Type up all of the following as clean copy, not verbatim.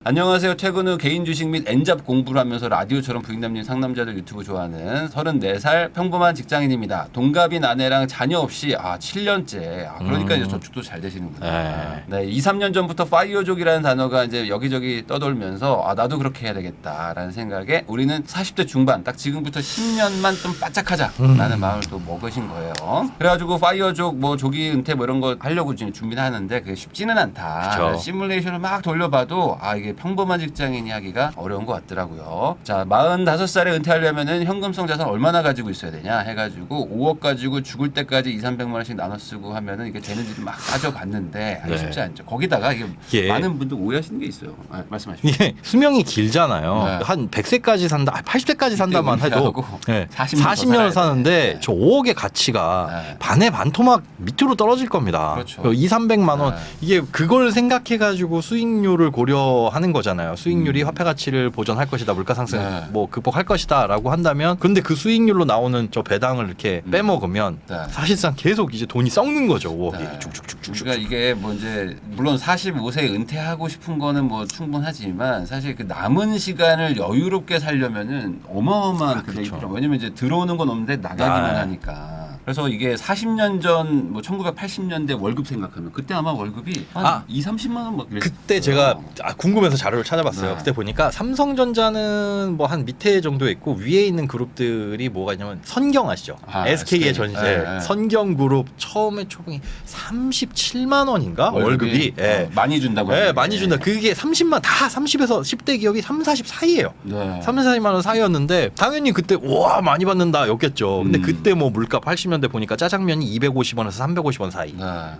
안녕하세요. 퇴근 후 개인 주식 및 N잡 공부를 하면서 라디오처럼 부익남님 상남자들 유튜브 좋아하는 34살 평범한 직장인입니다. 동갑인 아내랑 자녀 없이 7년째. 그러니까 이제 저축도 잘 되시는구나. 네, 2, 3년 전부터 파이어족이라는 단어가 이제 여기저기 떠돌면서 나도 그렇게 해야 되겠다라는 생각에 우리는 40대 중반 딱 지금부터 10년만 좀 바짝하자라는 마음을 또 먹으신 거예요. 그래가지고 파이어족 뭐 조기 은퇴 뭐 이런 거 하려고 지금 준비를 하는데 그게 쉽지는 않다. 시뮬레이션을 막 돌려봐도 이게 평범한 직장인이 하기가 어려운 것 같더라고요. 자, 45살에 은퇴하려면은 현금성 자산 얼마나 가지고 있어야 되냐 해가지고 5억 가지고 죽을 때까지 200~300만 원씩 나눠 쓰고 하면은 이게 되는지 막 따져봤는데 쉽지 않죠. 거기다가 이게 많은 분들 오해하시는 게 있어요. 말씀하시죠. 이게 수명이 길잖아요. 한 100세까지 산다, 80세까지 산다만 해도 40년을 사는데 저 5억의 가치가 반의 반토막 밑으로 떨어질 겁니다. 그렇죠. 200~300만 원 이게 그걸 생각해가지고 수익률을 고려하는 거잖아요. 수익률이 화폐 가치를 보존할 것이다, 물가 상승 뭐 극복할 것이다라고 한다면, 근데 그 수익률로 나오는 저 배당을 이렇게 빼먹으면 사실상 계속 이제 돈이 썩는 거죠. 5억이 쭉쭉쭉쭉. 그러니까 이게 뭐 이제 물론 45세에 은퇴하고 싶은 거는 뭐 충분하지만 사실 그 남은 시간을 여유롭게 살려면은 어마어마한 금액이 필요해요. 왜냐면 이제 들어오는 건 없는데 나가기만 하니까. 그래서 이게 40년 전 뭐 1980년대 월급 생각하면 그때 아마 월급이 한 2~30만 원 막 그랬어요. 그때 제가 궁금해서 자료를 찾아봤어요. 그때 보니까 삼성전자는 뭐 한 밑에 정도에 있고 위에 있는 그룹들이 뭐가 있냐면 선경 아시죠? SK의 전세. 선경그룹 처음에 초봉이 37만 원인가? 월급이 많이 준다고. 많이 준다. 그게 30만 다 30에서 10대 기업이 30, 40 사이예요. 30, 40만 원 사이였는데 당연히 그때 와 많이 받는다였겠죠. 근데 그때 뭐 물가 80년대 보니까 짜장면이 250원에서 350원 사이.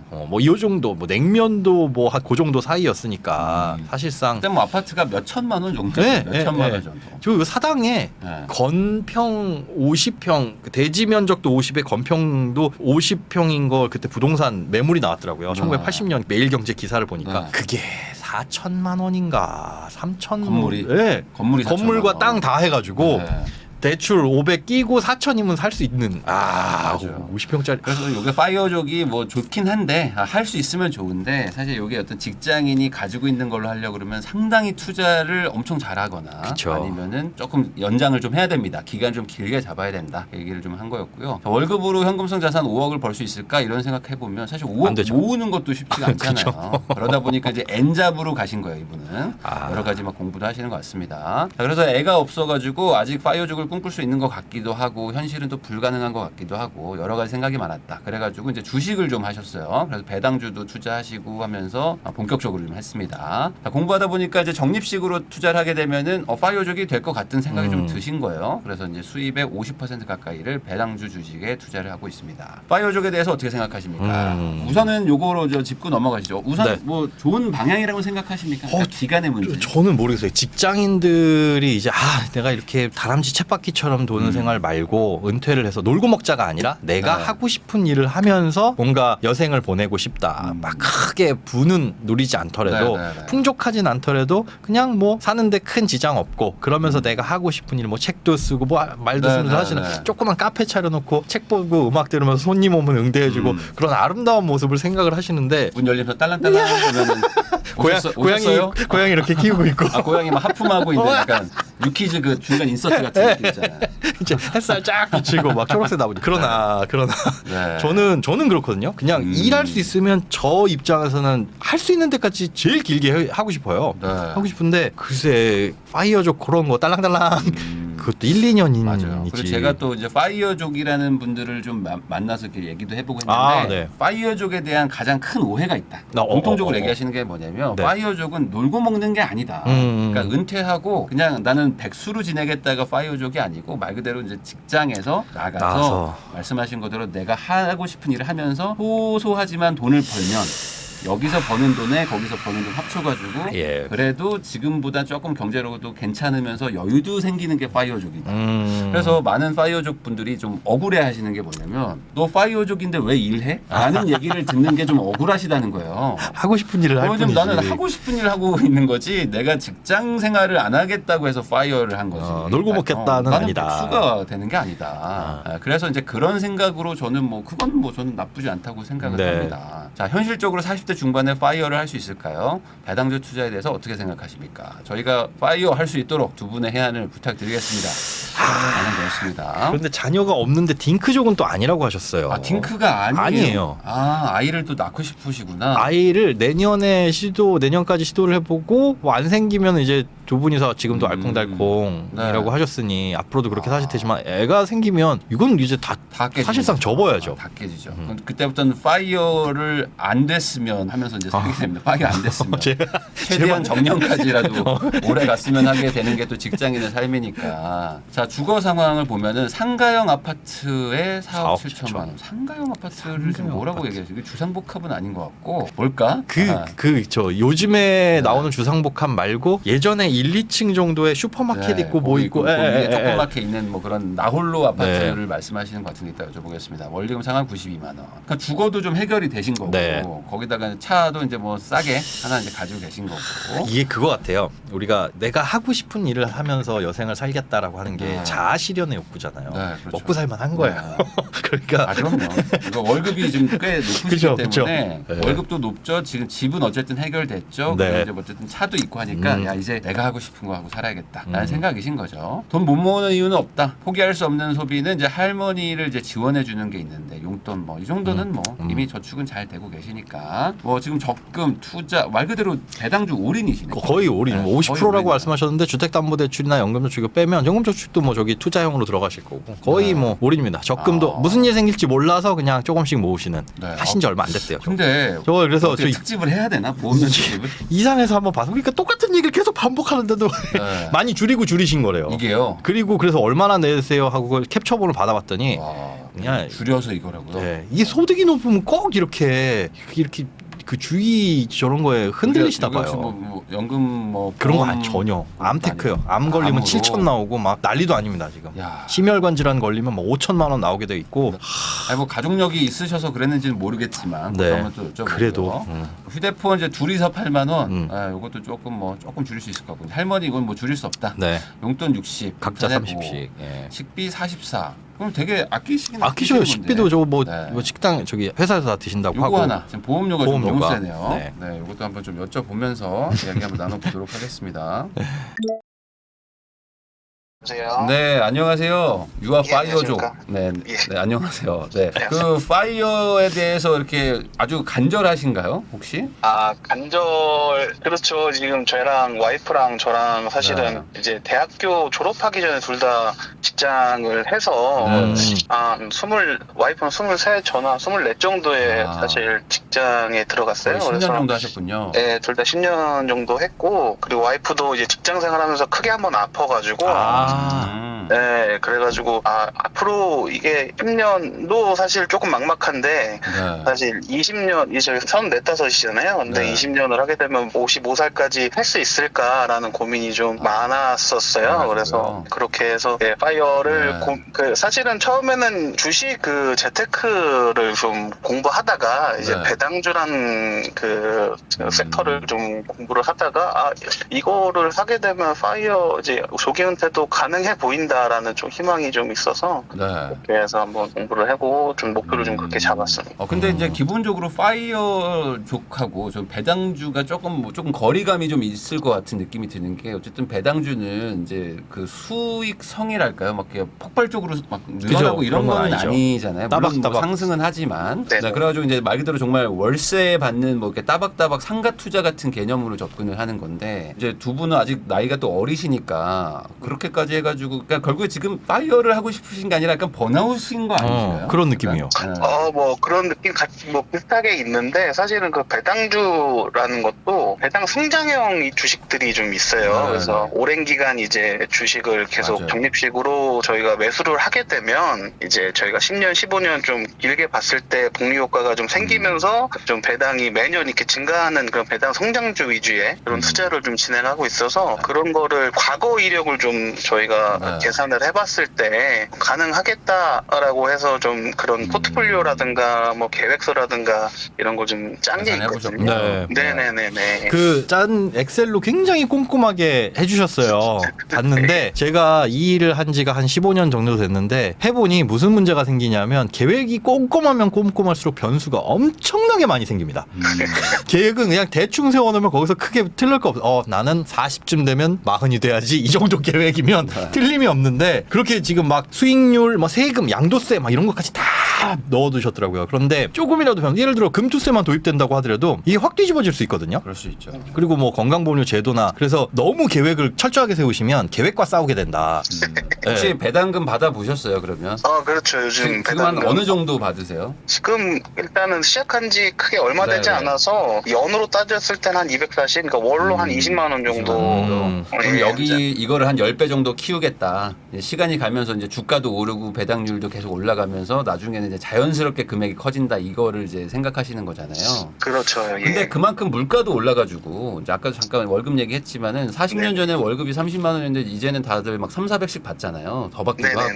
뭐 이 정도 뭐 냉면도 뭐 그 정도 사이였으니까 사실상 그때 뭐 아파트가 몇 천만 원 정도. 몇 천만 원 정도. 저 사당에 건평 50평 대지 면적도 50에 건평도 50평인 걸 그때 부동산 매물이 나왔더라고요. 1980년 매일경제 기사를 보니까 그게 4천만 원인가 3천 건물이 건물과 땅 다 해가지고 대출 500 끼고 4천이면 살 수 있는 50평짜리. 그래서 이게 파이어족이 뭐 좋긴 한데 할 수 있으면 좋은데 사실 이게 어떤 직장인이 가지고 있는 걸로 하려고 그러면 상당히 투자를 엄청 잘하거나 아니면은 조금 연장을 좀 해야 됩니다. 기간 좀 길게 잡아야 된다. 얘기를 좀 한 거였고요. 월급으로 현금성 자산 5억을 벌 수 있을까 이런 생각해 보면 사실 5억 모으는 것도 쉽지가 않잖아요. 그러다 보니까 이제 N잡으로 가신 거예요, 이분은. 여러 가지 막 공부도 하시는 것 같습니다. 그래서 애가 없어가지고 아직 파이어족을 꿈꿀 수 있는 것 같기도 하고 현실은 또 불가능한 것 같기도 하고 여러 가지 생각이 많았다. 그래가지고 이제 주식을 좀 하셨어요. 그래서 배당주도 투자하시고 하면서 본격적으로 좀 했습니다. 공부하다 보니까 이제 적립식으로 투자를 하게 되면은 파이어족이 될 것 같은 생각이 좀 드신 거예요. 그래서 이제 수입의 50% 가까이를 배당주 주식에 투자를 하고 있습니다. 파이어족에 대해서 어떻게 생각하십니까? 우선은 요거로 짚고 넘어가시죠. 우선 뭐 좋은 방향이라고 생각하십니까? 그러니까 기간의 문제. 저는 모르겠어요. 직장인들이 이제 내가 이렇게 다람쥐 쳇바퀴처럼 도는 생활 말고 은퇴를 해서 놀고 먹자가 아니라 내가 하고 싶은 일을 하면서 뭔가 여생을 보내고 싶다. 막 크게 부는 누리지 않더라도 풍족하진 않더라도 그냥 뭐 사는데 큰 지장 없고 그러면서 내가 하고 싶은 일 뭐 책도 쓰고 뭐 말도 쓰면서 하시는 조그만 카페 차려놓고 책 보고 음악 들으면서 손님 오면 응대해주고 그런 아름다운 모습을 생각을 하시는데 문 열리면서 딸랑딸랑 보면은 고양이 이렇게 키우고 있고 고양이 막 하품하고 있는 약간 유키즈 그 중간 인서트 같은 느낌 있잖아요. 이제 햇살 쫙 비치고 막 초록색 나오죠. 그러나 저는 그렇거든요. 그냥 일할 수 있으면 저 입장에서는 할 수 있는 데까지 제일 길게 하고 싶어요. 하고 싶은데 글쎄 파이어족 그런 거 딸랑딸랑 그것도 1~2년이지. 맞아요. 그리고 제가 또 이제 파이어족이라는 분들을 좀 만나서 이렇게 얘기도 해보고 했는데 파이어족에 대한 가장 큰 오해가 있다. 공통적으로 얘기하시는 게 뭐냐면 파이어족은 놀고 먹는 게 아니다. 그러니까 은퇴하고 그냥 나는 백수로 지내겠다가 파이어족이 아니고 말 그대로 이제 직장에서 나가서 말씀하신 것대로 내가 하고 싶은 일을 하면서 소소하지만 돈을 벌면 여기서 버는 돈에 거기서 버는 돈 합쳐가지고 그래도 지금보다 조금 경제력도 괜찮으면서 여유도 생기는 게 파이어족이다. 그래서 많은 파이어족 분들이 좀 억울해하시는 게 뭐냐면 너 파이어족인데 왜 일해? 라는 얘기를 듣는 게 좀 억울하시다는 거예요. 하고 싶은 일을 할 뿐이지. 나는 하고 싶은 일을 하고 있는 거지 내가 직장 생활을 안 하겠다고 해서 파이어를 한 거지. 놀고 먹겠다는 나는 아니다. 백수가 되는 게 아니다. 그래서 이제 그런 생각으로 저는 뭐 그건 뭐 저는 나쁘지 않다고 생각을 합니다. 자, 현실적으로 40대 40대 중반에 파이어를 할 수 있을까요? 배당주 투자에 대해서 어떻게 생각하십니까? 저희가 파이어 할 수 있도록 두 분의 해안을 부탁드리겠습니다. 라는 거였습니다. 그런데 자녀가 없는데 딩크족은 또 아니라고 하셨어요. 아, 딩크가 아니에요. 아, 아이를 또 낳고 싶으시구나. 아이를 내년까지 시도를 해보고 뭐 안 생기면 이제 두 분이서 지금도 알콩달콩이라고 네. 하셨으니 앞으로도 그렇게 사실 테지만 애가 생기면 이건 이제 다 깨지죠. 사실상 접어야죠. 다 깨지죠. 그럼 그때부터는 파이어를 안 됐으면 하면서 이제 살게 됩니다. 파이어 안 됐으면 최대한 정년까지라도 오래 갔으면 하게 되는 게 또 직장인의 삶이니까. 자, 주거 상황을 보면은 상가형 아파트에 4억 7천만 원. 상가형 아파트를 지금 뭐라고 얘기하죠? 이게 주상복합은 아닌 것 같고 뭘까? 요즘에 나오는 주상복합 말고 예전에 1, 2층 정도의 슈퍼마켓 있고 뭐 있고 조그맣게 있는 뭐 그런 나홀로 아파트를 말씀하시는 것 같은데 이따 여쭤보겠습니다. 원리금 상환 92만 원. 그러니까 주거도 좀 해결이 되신 거고 거기다가 차도 이제 뭐 싸게 하나 이제 가지고 계신 거고. 이게 그거 같아요. 우리가 내가 하고 싶은 일을 하면서 여생을 살겠다라고 하는 게 자아 실현의 욕구잖아요. 네, 그렇죠. 먹고 살만 한 거예요. 그러니까 그럼요. 이거 월급이 지금 꽤 높으시기 때문에 월급도 높죠. 지금 집은 어쨌든 해결됐죠. 그리고 이제 어쨌든 차도 있고 하니까 야 이제 내가 하고 싶은 거 하고 살아야겠다라는 생각이신 거죠. 돈 못 모으는 이유는 없다. 포기할 수 없는 소비는 이제 할머니를 이제 지원해 주는 게 있는데 용돈 뭐 이 정도는 뭐 이미 저축은 잘 되고 계시니까 뭐 지금 적금 투자 말 그대로 배당주 올인이시네. 거의 올인. 50%라고 말씀하셨는데 주택담보대출이나 연금저축 이거 빼면 연금저축도 뭐 저기 투자형으로 들어가실 거고 거의 뭐 올인입니다. 적금도 무슨 일 생길지 몰라서 그냥 조금씩 모으시는 하신 지 얼마 안 됐대요. 근데 저 그래서 특집을 해야 되나 보험료 특집을? 이상해서 한번 봐서 그러니까 똑같은 얘기를 계속 반복하는데도 많이 줄이신 거래요. 이게요. 그리고 그래서 얼마나 내세요 하고 그걸 캡처본을 받아봤더니 그냥 줄여서 이거라고요. 이게 소득이 높으면 꼭 이렇게 그 주의 저런 거에 흔들리시나 봐요. 뭐 연금 뭐 그런 거 아니 전혀. 암테크요. 암 걸리면 7천 나오고 막 난리도 아닙니다 지금. 심혈관 질환 걸리면 뭐 5천만 원 나오게 돼 있고. 아니 뭐 가족력이 있으셔서 그랬는지는 모르겠지만 그러면 또 그래도 휴대폰 이제 둘이서 8만 원. 이것도 조금 줄일 수 있을 것 같고 할머니 이건 뭐 줄일 수 없다. 용돈 60, 각자 30씩. 식비 44. 그럼 되게 아끼셔요. 식비도 저거 뭐 식당 저기 회사에서 다 드신다고 요거 하고. 하나 지금 보험료가 좀 너무 세네요. 이것도 한번 좀 여쭤보면서 이야기 한번 나눠보도록 하겠습니다. 네, 안녕하세요. 유아 파이어족. 네, 안녕하세요. 네, 그 파이어에 대해서 이렇게 아주 간절하신가요, 혹시? 그렇죠. 지금 저랑 와이프랑 저랑 사실은 이제 대학교 졸업하기 전에 둘 다 직장을 해서 와이프는 23, 저나 24 정도에 사실 직장에 들어갔어요. 10년 그래서 정도 하셨군요. 네, 둘 다 10년 정도 했고, 그리고 와이프도 이제 직장 생활하면서 크게 한번 아파가지고. 네, 그래가지고 앞으로 이게 10년도 사실 조금 막막한데 사실 20년 이제 34이잖아요. 근데 20년을 하게 되면 55살까지 할 수 있을까라는 고민이 좀 많았었어요. 그래서 그렇게 해서 파이어를 사실은 처음에는 주식 재테크를 좀 공부하다가 이제 배당주란 그 섹터를 좀 공부를 하다가 이거를 하게 되면 파이어 이제 조기 은퇴도 가능해 보인다라는 좀 희망이 좀 있어서 그렇게 해서 한번 공부를 하고 좀 목표를 좀 그렇게 잡았습니다. 근데 이제 기본적으로 파이어족하고 좀 배당주가 조금 거리감이 좀 있을 것 같은 느낌이 드는 게 어쨌든 배당주는 이제 그 수익성이랄까요, 막 이렇게 폭발적으로 막 늘어나고 이런 건 아니잖아요. 물론 뭐 상승은 하지만 그래가지고 이제 말 그대로 정말 월세 받는 뭐 이렇게 따박따박 상가 투자 같은 개념으로 접근을 하는 건데 이제 두 분은 아직 나이가 또 어리시니까 그렇게까지 해가지고 그러니까 결국에 지금 파이어를 하고 싶으신 게 아니라 약간 번아웃인 거 아니신가요? 그런 느낌이요. 뭐 그런 느낌 같이 뭐 비슷하게 있는데 사실은 그 배당주라는 것도 배당 성장형 주식들이 좀 있어요. 그래서 오랜 기간 이제 주식을 계속 적립식으로 저희가 매수를 하게 되면 이제 저희가 10년, 15년 좀 길게 봤을 때 복리 효과가 좀 생기면서 좀 배당이 매년 이렇게 증가하는 그런 배당 성장주 위주의 그런 투자를 좀 진행하고 있어서 그런 거를 과거 이력을 좀 저희가 계속 계산을 해봤을 때 가능하겠다라고 해서 좀 그런 포트폴리오라든가 뭐 계획서라든가 이런 거 좀 짠 게 있거든요. 네. 네네네네. 그 짠 엑셀로 굉장히 꼼꼼하게 해주셨어요. 봤는데 제가 이 일을 한 지가 한 15년 정도 됐는데 해보니 무슨 문제가 생기냐면 계획이 꼼꼼하면 꼼꼼할수록 변수가 엄청나게 많이 생깁니다. 계획은 그냥 대충 세워놓으면 거기서 크게 틀릴 거 없어. 나는 40쯤 되면 40이 돼야지 이 정도 계획이면 틀림이 없는데 그렇게 지금 막 수익률, 뭐 세금, 양도세 막 이런 것까지 다 넣어두셨더라고요. 그런데 조금이라도 예를 들어 금투세만 도입된다고 하더라도 이게 확 뒤집어질 수 있거든요. 그럴 수 있죠. 그리고 뭐 건강보험료 제도나 그래서 너무 계획을 철저하게 세우시면 계획과 싸우게 된다. 혹시 네. 배당금 받아보셨어요 그러면? 그렇죠. 요즘 지금 한 어느 정도 받으세요? 지금 일단은 시작한 지 크게 얼마 되지 네네. 않아서 연으로 따졌을 때는 한 240, 그러니까 월로 한 20만 원 정도. 그럼 여기 이거를 한 10배 정도 키우겠다. 이제 시간이 가면서 이제 주가도 오르고 배당률도 계속 올라가면서 나중에는 이제 자연스럽게 금액이 커진다. 이거를 이제 생각하시는 거잖아요. 그렇죠. 근데 그만큼 물가도 올라가지고 이제 아까도 잠깐 월급 얘기했지만은 40년 전에 월급이 30만 원이었는데 이제는 다들 막 3,400씩 받잖아요. 더 받기도 하고.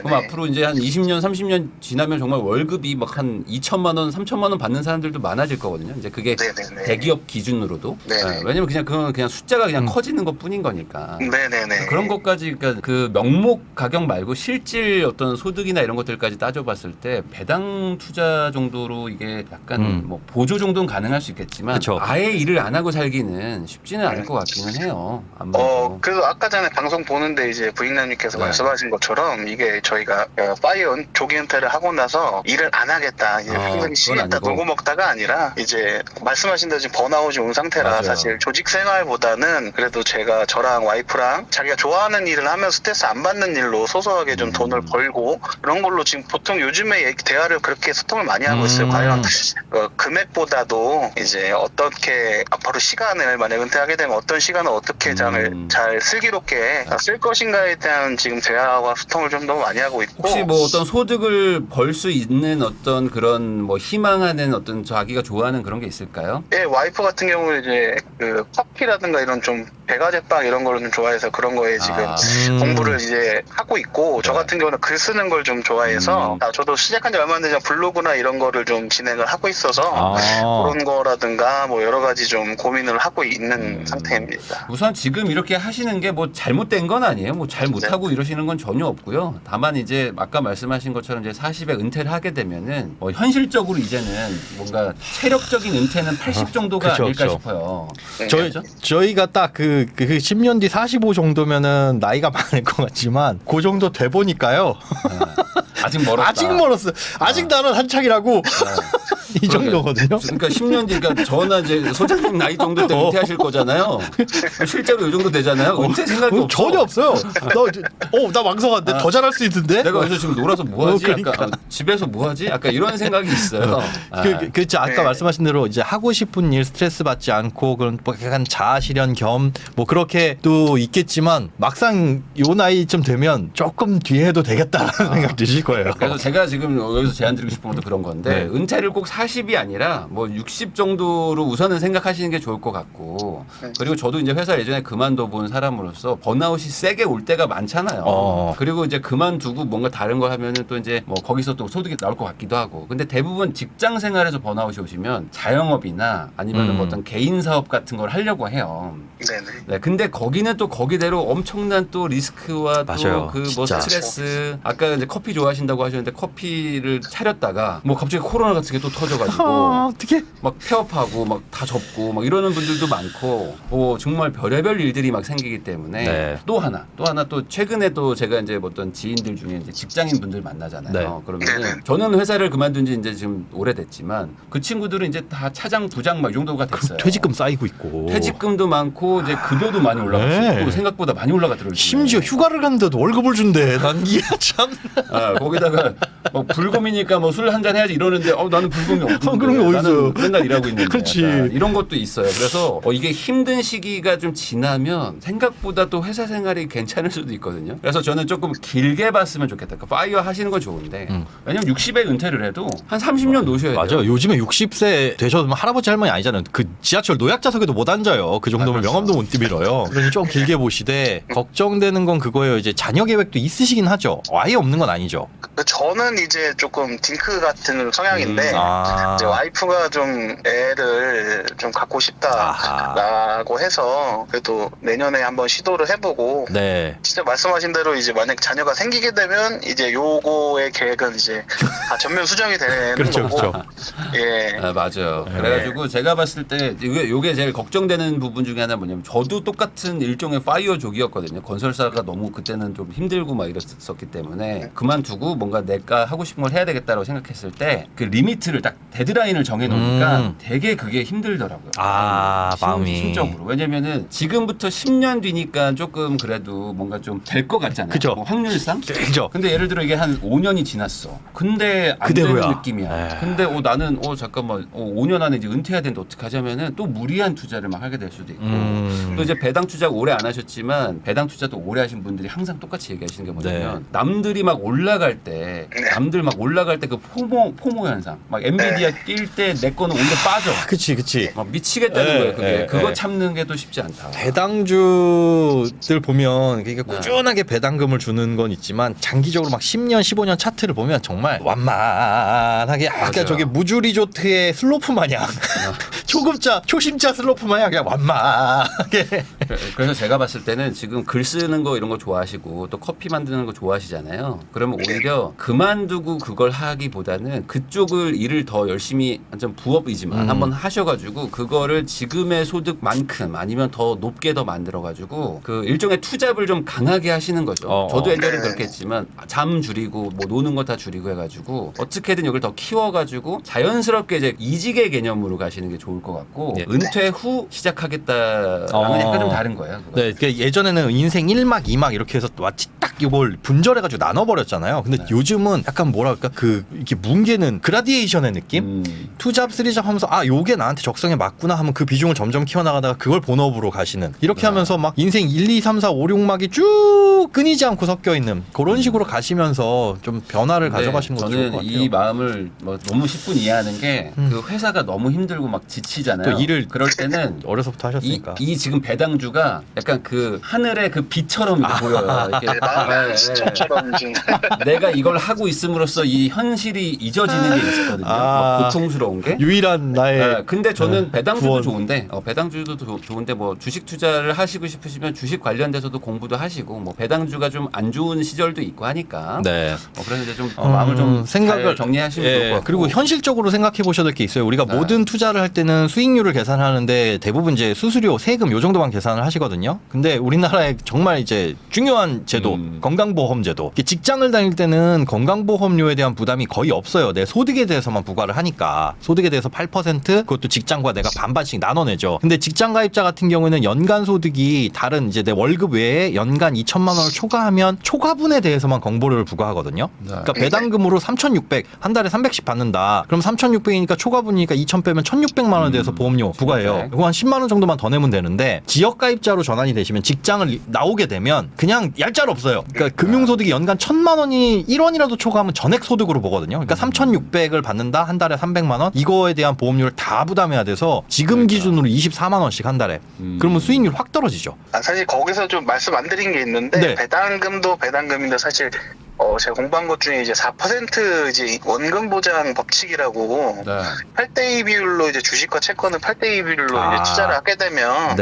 그럼 앞으로 이제 한 20년, 30년 지나면 정말 월급이 막 한 2천만 원, 3천만 원 받는 사람들도 많아질 거거든요. 이제 그게 대기업 기준으로도. 왜냐면 그건 그냥 숫자가 그냥 커지는 것뿐인 거니까. 네네네. 그런 것까지 그러니까 그 명목 가격 말고 실질 어떤 소득이나 이런 것들까지 따져봤을 때 배당 투자 정도로 이게 약간 뭐 보조 정도는 가능할 수 있겠지만 그쵸. 아예 일을 안 하고 살기는 쉽지는 않을 것 같기는 해요. 아무래도. 그래서 아까 전에 방송 보는데 이제 부인남님께서 네. 말씀하신 것처럼 이게 저희가 파이언 조기 은퇴를 하고 나서 일을 안 하겠다, 이제 평생 쉬겠다, 아니고. 놀고 먹다가 아니라 이제 말씀하신 대로 지금 번아웃이 온 상태라 맞아요. 사실 조직 생활보다는 그래도 제가 저랑 와이프랑 자기가 좋아하는 일을 하면서 스트레스 안 받는 일로 소소하게 좀 돈을 벌고 그런 걸로 지금 보통 요즘에 대화를 그렇게 소통을 많이 하고 있어요. 과연 금액보다도 이제 어떻게 앞으로 시간을 만약 은퇴하게 되면 어떤 시간을 어떻게 잘 슬기롭게 쓸 것인가에 대한 지금 대화와 소통을 좀 너무 많이 하고 있고 혹시 뭐 어떤 소득을 벌 수 있는 어떤 그런 뭐 희망하는 어떤 자기가 좋아하는 그런 게 있을까요? 예, 와이프 같은 경우는 이제 그 커피라든가 이런 좀 배가제빵 이런 거를 좀 좋아해서 그런 거에 지금 공부를 이제 하고 있고 저 같은 경우는 글 쓰는 걸 좀 좋아해서 저도 시작한 지 얼마 안 되지 블로그나 이런 거를 좀 진행을 하고 있어서 그런 거라든가 뭐 여러 가지 좀 고민을 하고 있는 상태입니다. 우선 지금 이렇게 하시는 게 뭐 잘못된 건 아니에요. 뭐 잘 못하고 이러시는 건 전혀 없고요. 다만 이제 아까 말씀하신 것처럼 이제 40에 은퇴를 하게 되면은 현실적으로 이제는 뭔가 체력적인 은퇴는 80 정도가 그쵸, 아닐까 그쵸. 싶어요. 저희가 딱 그 10년 뒤 45 정도면은 나이가 많을 것 같지만 그 정도 돼 보니까요. 아직 멀었다. 아직 멀었어요. 아직 나는 한창이라고. 이 정도거든요. 그러니까 10년 뒤, 그러니까 저나 이제 소장님 나이 정도 때 은퇴하실 거잖아요. 실제로 이 정도 되잖아요. 은퇴 생각이 없어. 전혀 없어요. 나 왕성한데 더 잘할 수 있는데. 내가 여기서 지금 놀아서 뭐하지? 그러니까. 약간 집에서 뭐하지? 약간 이런 생각이 있어요. 그렇죠. 아까 말씀하신 대로 이제 하고 싶은 일 스트레스 받지 않고 그런 뭐 약간 자아 실현 겸 뭐 그렇게도 있겠지만 막상 요 나이쯤 되면 조금 뒤에 해도 되겠다라는 생각 드실 거예요. 그래서 제가 지금 여기서 제안 드리고 싶은 것도 그런 건데 은퇴를 꼭 40이 아니라 뭐 60 정도로 우선은 생각하시는 게 좋을 것 같고 그리고 저도 이제 회사 예전에 그만둬 본 사람으로서 번아웃이 세게 올 때가 많잖아요. 그리고 이제 그만두고 뭔가 다른 거 하면은 또 이제 뭐 거기서 또 소득이 나올 것 같기도 하고 근데 대부분 직장 생활에서 번아웃이 오시면 자영업이나 아니면 뭐 어떤 개인 사업 같은 걸 하려고 해요. 네네. 네, 근데 거기는 또 거기대로 엄청난 또 리스크와 또 그 뭐 스트레스 아까 이제 커피 좋아하신다고 하셨는데 커피를 차렸다가 뭐 갑자기 코로나 같은 게 또 터져가지고 어떻게 막 폐업하고 막 다 접고 막 이러는 분들도 많고 뭐 정말 별의별 일들이 막 생기기 때문에 또 하나 또 최근에 또 제가 이제 어떤 지인들 중에 이제 직장인 분들 만나잖아요. 그러면은 저는 회사를 그만둔 지 이제 지금 오래됐지만 그 친구들은 이제 다 차장 부장 막 이 정도가 됐어요. 퇴직금 쌓이고 있고 퇴직금도 많고 이제 급여도 많이 올라갔고 생각보다 많이 올라가더라고요. 심지어 휴가를 갔는데도 월급을 준대. 난 이게 참. 거기다가 뭐 불금이니까 뭐 술 한잔 해야지 이러는데 나는 불금이 사람이 없는데 그런 게 어딨어. 나는 맨날 일하고 있는데 그렇지. 약간 이런 것도 있어요. 그래서 이게 힘든 시기가 좀 지나면 생각보다 또 회사 생활이 괜찮을 수도 있거든요. 그래서 저는 조금 길게 봤으면 좋겠다. 그러니까 파이어 하시는 건 좋은데 왜냐면 60에 은퇴를 해도 한 30년 노셔야 돼요. 맞아요. 요즘에 60세 되셔도 할아버지 할머니 아니잖아요. 그 지하철 노약자석에도 못 앉아요. 그 정도면 그렇죠. 명함도 못 밀어요. 그러니 좀 길게 보시되 걱정되는 건 그거예요. 이제 자녀 계획도 있으시긴 하죠. 아예 없는 건 아니죠. 저는 이제 조금 딩크 같은 성향인데 아. 이제 와이프가 좀 애를 좀 갖고 싶다라고 해서 그래도 내년에 한번 시도를 해보고 네. 진짜 말씀하신 대로 이제 만약 자녀가 생기게 되면 이제 요거의 계획은 이제 다 전면 수정이 되는 그렇죠, 거고 그렇죠. 예. 아, 맞아요. 그래가지고 제가 봤을 때 요게 제일 걱정되는 부분 중에 하나 뭐냐면 저도 똑같은 일종의 파이어족이었거든요. 건설사가 너무 그때는 좀 힘들고 막 이랬었기 때문에 그만두고 뭔가 내가 하고 싶은 걸 해야 되겠다라고 생각했을 때 그 리미트를 딱 데드라인을 정해놓으니까 되게 그게 힘들더라고요. 마음이. 심적으로. 왜냐면은 지금부터 10년 뒤니까 조금 그래도 뭔가 좀 될 것 같잖아요. 그죠. 뭐 확률상. 그죠. 근데 예를 들어 이게 한 5년이 지났어. 근데 안 그대로야. 되는 느낌이야. 에이. 근데 나는 잠깐만 5년 안에 이제 은퇴해야 되는데 어떻게 하자면은 또 무리한 투자를 막 하게 될 수도 있고 또 이제 배당 투자 오래 안 하셨지만 배당 투자도 오래 하신 분들이 항상 똑같이 얘기하시는 게 뭐냐면 네. 남들이 막 올라갈 때 남들 막 올라갈 때 그 포모 현상 막 엔비디아 뛸 때 내 거는 오히려 빠져. 그치. 막 미치겠다는 네, 거예요. 그게 네, 그거 네. 참는 게 또 쉽지 않다. 배당주들 보면 그러니까 꾸준하게 배당금을 주는 건 있지만 장기적으로 막 10년, 15년 차트를 보면 정말 완만하게 약간 맞아요. 저게 무주 리조트의 슬로프 마냥 초심자 슬로프 마냥 그냥 완만하게 그래서 제가 봤을 때는 지금 글 쓰는 거 이런 거 좋아하시고 또 커피 만드는 거 좋아하시잖아요. 그러면 오히려 그만두고 그걸 하기보다는 그쪽을 일을 더 열심히 좀 부업이지만 한번 하셔가지고 그거를 지금의 소득만큼 아니면 더 높게 더 만들어가지고 그 일종의 투잡을 좀 강하게 하시는 거죠. 저도 예전에 그렇게 했지만 잠 줄이고 뭐 노는 거 다 줄이고 해가지고 어떻게든 여기를 더 키워가지고 자연스럽게 이제 이직의 개념으로 가시는 게 좋을 것 같고 은퇴 후 시작하겠다랑은 약간 좀 다른 거예요. 그거. 네, 그러니까 예전에는 인생 1막, 2막 이렇게 해서 마치 딱 이걸 분절해가지고 나눠버렸잖아요. 근데 요즘은 약간 뭐랄까 이렇게 뭉개는 그라디에이션의 느낌? 투잡, 쓰리잡 하면서 요게 나한테 적성에 맞구나 하면 그 비중을 점점 키워나가다가 그걸 본업으로 가시는 이렇게 하면서 막 인생 1, 2, 3, 4, 5, 6막이 쭉 끊이지 않고 섞여 있는 그런 식으로 가시면서 좀 변화를 가져가시는 것도 좋을 것 저는 같아요. 이 마음을 뭐 너무 10분 이해하는 게 그 회사가 너무 힘들고 막 지치잖아요. 또 일을 그럴 때는 어려서부터 하셨으니까. 이 지금 배당주가 약간 그 하늘의 그 빛처럼 이렇게 보여요. 이렇게 시청처럼 지금 내가 이걸 하고 있음으로써 이 현실이 잊어지는 게 있거든요. 막 고통스러운 게. 유일한 나의 근데 저는 배당주도 구원. 좋은데 배당주도 좋은데 뭐 주식 투자를 하시고 싶으시면 주식 관련돼서도 공부도 하시고 뭐 배당주가 좀 안 좋은 시절도 있고 하니까. 네. 그래서 이제 좀 마음을 좀 생각을 잘 정리하시면 좋을 것 같고. 그리고 현실적으로 생각해 보셔야 될 게 있어요. 우리가 모든 투자를 할 때는 수익률을 계산하는데 대부분 이제 수수료, 세금 요 정도만 계산을 하시거든요. 근데 우리나라의 정말 이제 중요한 제도, 건강보험 제도. 직장을 다닐 때는 건강보험료에 대한 부담이 거의 없어요. 내 소득에 대해서만 부과를 하니까. 소득에 대해서 8% 그것도 직장과 내가 반반씩 나눠내죠. 근데 직장 가입자 같은 경우에는 연간 소득이 다른 이제 내 월급 외에 연간 2천만 원을 초과하면 초과분에 대해서만 건보료를 부과하거든요. 그러니까 배당금으로 3,600 한 달에 300씩 받는다. 그럼 3,600이니까 초과분이니까 2,000 빼면 1,600만 원에 대해서 보험료 부과해요. 그거 한 10만 원 정도만 더 내면 되는데 지역 가입자로 전환이 되시면 직장을 나오게 되면 그냥 얄짤 없어요. 그러니까 금융소득이 연간 1,000만 원이 1원이라도 초과하면 전액 소득으로 보거든요. 그러니까 3,600을 받는다 한 달에 300만 원 이거에 대한 보험료를 다 부담해야 돼서 지금 기준으로 24만 원씩 한 달에. 그러면 수익률 확 떨어지죠. 사실 거기서 좀 말씀 안 드린 게 있는데 네. 배당금도 배당금인데 사실 제가 공부한 것 중에 이제 4% 이제 원금 보장 법칙이라고 8대2 비율로 이제 주식과 채권을 8대2 비율로 이제 투자를 하게 되면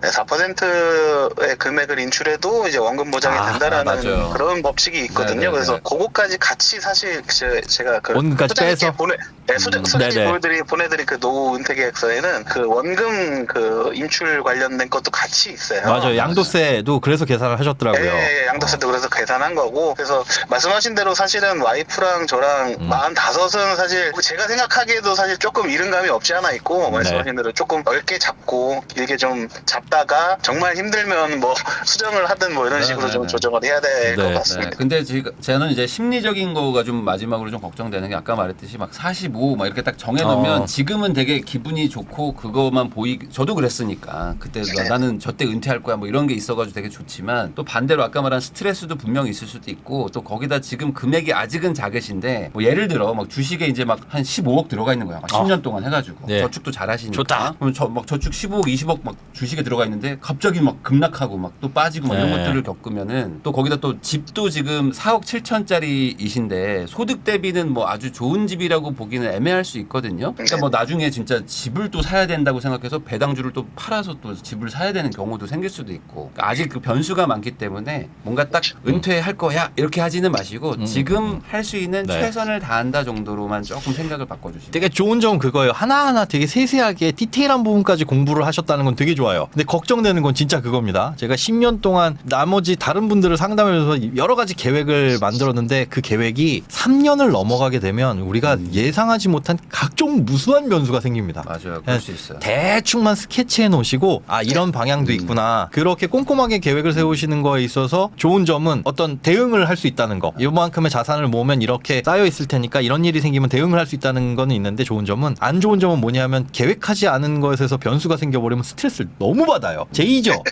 4%의 금액을 인출해도 이제 원금 보장이 된다라는 그런 법칙이 있거든요. 그래서 그거까지 같이 사실 제가 그 원금까지 빼서 소장님 보내드린 그 노후 은퇴 계획서에는 그 원금 그 인출 관련된 것도 같이 있어요. 맞아요. 양도세도 그래서 계산을 하셨더라고요. 네, 양도세도 그래서 계산한 거고 그래서 말씀하신 대로 사실은 와이프랑 저랑 45은 사실 제가 생각하기에도 사실 조금 이른감이 없지 않아 있고 말씀하신 대로 조금 넓게 잡고 길게 좀 잡다가 정말 힘들면 뭐 수정을 하든 뭐 이런 식으로 좀 조정을 해야 될 것 같습니다. 근데 저는 이제 심리적인 거가 좀 마지막으로 좀 걱정되는 게 아까 말했듯이 막 45 막 이렇게 딱 정해놓으면 지금은 되게 기분이 좋고 그거만 저도 그랬으니까 그때 나는 저때 은퇴할 거야 뭐 이런 게 있어가지고 되게 좋지만 또 반대로 아까 말한 스트레스도 분명히 있을 수도 있고 또 거기다 지금 금액이 아직은 작으신데 뭐 예를 들어 막 주식에 이제 막 한 15억 들어가 있는 거야. 막 10년 동안 해가지고 저축도 잘 하시니까. 좋다. 그럼 막 저축 15억, 20억 막 주식에 들어가 있는데 갑자기 막 급락하고 막 또 빠지고 막 이런 것들을 겪으면은 또 거기다 또 집도 지금 4억 7천짜리이신데 소득 대비는 뭐 아주 좋은 집이라고 보기는 애매할 수 있거든요. 그러니까 뭐 나중에 진짜 집을 또 사야 된다고 생각해서 배당주를 또 팔아서 또 집을 사야 되는 경우도 생길 수도 있고 그러니까 아직 그 변수가 많기 때문에 뭔가 딱 은퇴할 거야 이렇게 하지는 마시고 지금 할 수 있는 최선을 다한다 정도로만 조금 생각을 바꿔주시면 되게 좋은 점은 그거예요. 하나하나 되게 세세하게 디테일한 부분까지 공부를 하셨다는 건 되게 좋아요. 근데 걱정되는 건 진짜 그겁니다. 제가 10년 동안 나머지 다른 분들을 상담해서 여러 가지 계획을 만들었는데 그 계획이 3년을 넘어가게 되면 우리가 예상하지 못한 각종 무수한 변수가 생깁니다. 맞아요. 그럴 수 있어요. 대충만 스케치해 놓으시고 아 이런 방향도 있구나. 그렇게 꼼꼼하게 계획을 세우시는 거에 있어서 좋은 점은 어떤 대응을 할 수 있다는 거. 이만큼의 자산을 모으면 이렇게 쌓여 있을 테니까 이런 일이 생기면 대응을 할 수 있다는 거는 있는데 좋은 점은 안 좋은 점은 뭐냐면 계획하지 않은 것에서 변수가 생겨버리면 스트레스를 너무 받아요. J죠.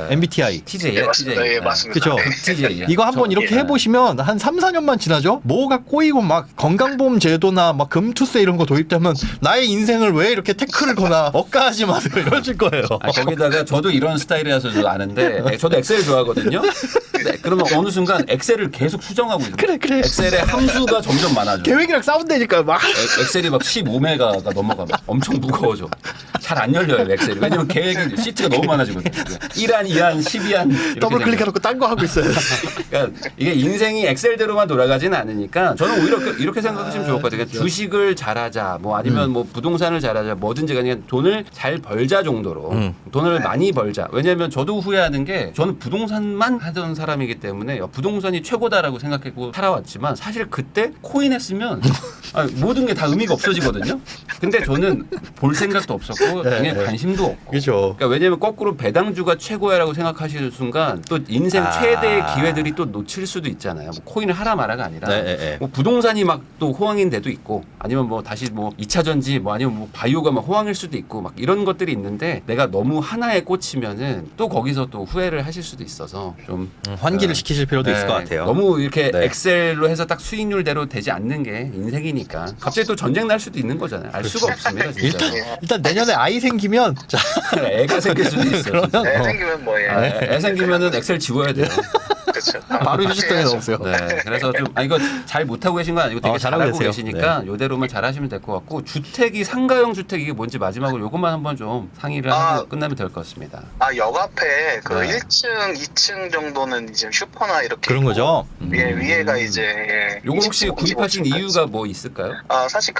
MBTI. TJ야, TJ. 네, 맞습니다. 그죠? TJ야. 이거 한번 이렇게 해보시면 한 3, 4년만 지나죠? 뭐가 꼬이고 막 건강보험 제도나 막 금투세 이런 거 도입되면 나의 인생을 왜 이렇게 태클을 거나 억까하지 마세요 이러실 거예요. 거기다가 저도 이런 스타일이라서 저도 아는데 저도 엑셀 좋아하거든요. 네, 그러면 어느 순간 엑셀을 계속 수정하고 있어요. 그래. 엑셀의 함수가 점점 많아져. 계획이랑 싸운다니까 막. 엑셀이 막 15메가가 넘어가면 엄청 무거워져. 잘 안 열려요 엑셀이. 왜냐면 계획이 시트가 너무 많아지거든요. 1안, 2안, 12안 더블 클릭해놓고 딴 거 하고 있어요. 그러니까 이게 인생이 엑셀대로만 돌아가지는 않으니까 저는 오히려 이렇게 생각하시면 좋을 것 같아요. 그러니까 주식을 잘하자, 뭐 아니면 뭐 부동산을 잘하자, 뭐든지 간에 돈을 잘 벌자 정도로 돈을 많이 벌자. 왜냐하면 저도 후회하는 게 저는 부동산만 하던 사람이기 때문에 부동산이 최고다라고 생각하고 살아왔지만 사실 그때 코인 했으면 모든 게 다 의미가 없어지거든요. 근데 저는 볼 생각도 없었고 당연히 관심도 없고. 그렇죠. 그러니까 왜냐하면 거꾸로 배당주가 최고야라고 생각하시는 순간 또 인생 최대의 기회들이 또 놓칠 수도 있잖아요. 뭐 코인을 하라 마라가 아니라 뭐 부동산이 막 또 호황인 데도 있고 아니면 뭐 다시 뭐 2차 전지 뭐 아니면 뭐 바이오가 막 호황일 수도 있고 막 이런 것들이 있는데 내가 너무 하나에 꽂히면은 또 거기서 또 후회를 하실 수도 있어서 좀 환기를 시키실 필요도 있을 것 같아요. 너무 이렇게 엑셀로 해서 딱 수익률대로 되지 않는 게 인생이니까 갑자기 또 전쟁 날 수도 있는 거잖아요. 알 수가 없습니다. 진짜. 일단 내년에 아이 생기면 애가 생길 수도 있어요. 애 생기면 뭐예요? 애 생기면은 엑셀 지워야 돼요. 그렇죠. 바로 휴식동에 넣으세요. 네, 그래서 좀 이거 잘 못하고 계신 건 아니고 되게 잘하고 잘하고 계세요. 계시니까 요대로만 잘하시면 될 것 같고 주택이 상가형 주택 이게 뭔지 마지막으로 요것만 한번 좀 상의를 하고 끝나면 될 것 같습니다. 역 앞에 그 네. 1층, 2층 정도는 이제 슈퍼나 이렇게 그런 거죠. 위에가 이제 요거 혹시 20층, 구입하신 25층 이유가 뭐 있을까요? 사실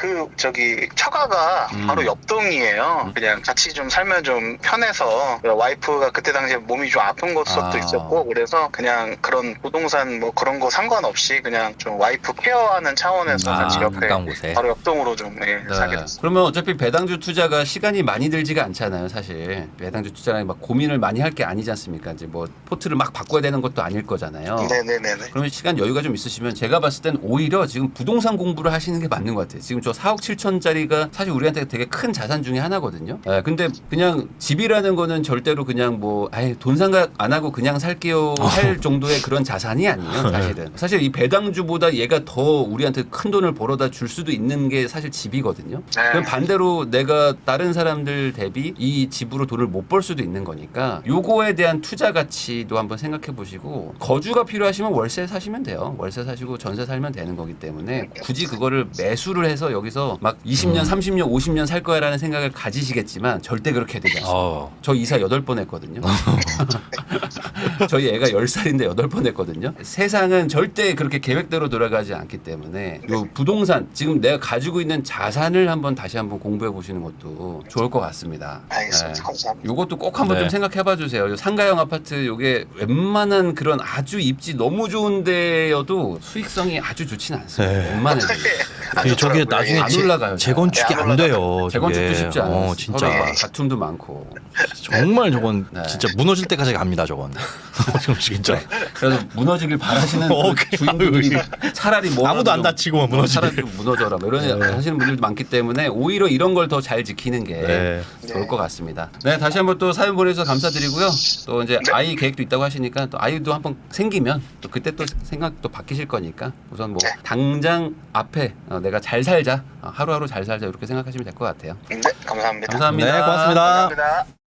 처가가 바로 옆동이에요. 그냥 같이 좀 살면 좀 편해서 와이프가 그때 당시에 몸이 좀 아픈 것도 있었고 그래서 그냥 그런 부동산 뭐 그런 거 상관없이 그냥 좀 와이프 케어하는 차원에서 같이 옆에 가까운 곳에. 바로 옆동으로 좀 사게 됐어요. 그러면 어차피 배당주 투자가 시간이 많이 들지가 않잖아요, 사실. 배당주 투자는 막 고민을 많이 할 게 아니지 않습니까? 이제 뭐 포트를 막 바꿔야 되는 것도 아닐 거잖아요. 네네네. 그러면 시간 여유가 좀 있으시면 제가 봤을 땐 오히려 지금 부동산 공부를 하시는 게 맞는 것 같아요. 지금 저 4억 7천짜리가 사실 우리한테 되게 큰 자산 중에 하나거든요. 근데 그냥 집이라는 거는 절대로 그냥 뭐 돈 생각 안 하고 그냥 살게요 할 정도의 그런 자산이 아니에요, 사실은. 사실 이 배당주보다 얘가 더 우리한테 큰 돈을 벌어다 줄 수도 있는 게 사실 집이거든요. 그럼 반대로 내가 다른 사람들 대비 이 집으로 돈을 못 벌 수도 있는 거니까 요거에 대한 투자 가치도 한번 생각해 보시고 거주가 필요하시면 월세 사시면 돼요. 월세 사시고 전세 살면 되는 거기 때문에 굳이 그거를 매수를 해서 여기서 막 20년, 30년, 50년 살 거야라는 생각을 가지시겠지만 절대 그렇게 되지 않습니다. 저 이사 8번 했거든요. 저희 애가 10살인데 8번 했거든요. 세상은 절대 그렇게 계획대로 돌아가지 않기 때문에 요 부동산 지금 내가 가지고 있는 자산을 한번 다시 한번 공부해 보시는 것도 좋을 것 같습니다. 알겠습니다. 감사합니다. 요것도 꼭 한번 네. 좀 생각해 봐 주세요. 요 상가형 아파트 요게 웬만한 그런 아주 입지 너무 좋은 데여도 수익성이 아주 좋지는 않습니다. 네. 웬만한 데. 저게 나중에 안 올라가요. 재건축이 안 안 돼요. 재건축도 저게. 쉽지 않아요. 진짜 서로 다툼도 많고. 정말 저건 네. 진짜 무너질 때까지 갑니다. 저건. 진짜. 그래서 무너지길 바라시는 그 주인들이 차라리 뭐 아무도 안 다치고 무너지길. 차라리 좀 무너져라 뭐 이런 하시는 분들도 많기 때문에 오히려 이런 걸 더 잘 지키는 게 네. 좋을 것 같습니다. 네, 다시 한번 또 사연 보내주셔서 감사드리고요. 또 이제 아이 계획도 있다고 하시니까 또 아이도 한번 생기면 또 그때 또 생각도 바뀌실 거니까 우선 뭐 당장 앞에 내가 잘 살자 하루하루 잘 살자 이렇게 생각하시면 될 것 같아요. 네, 감사합니다. 감사합니다. 네, 고맙습니다. 감사합니다.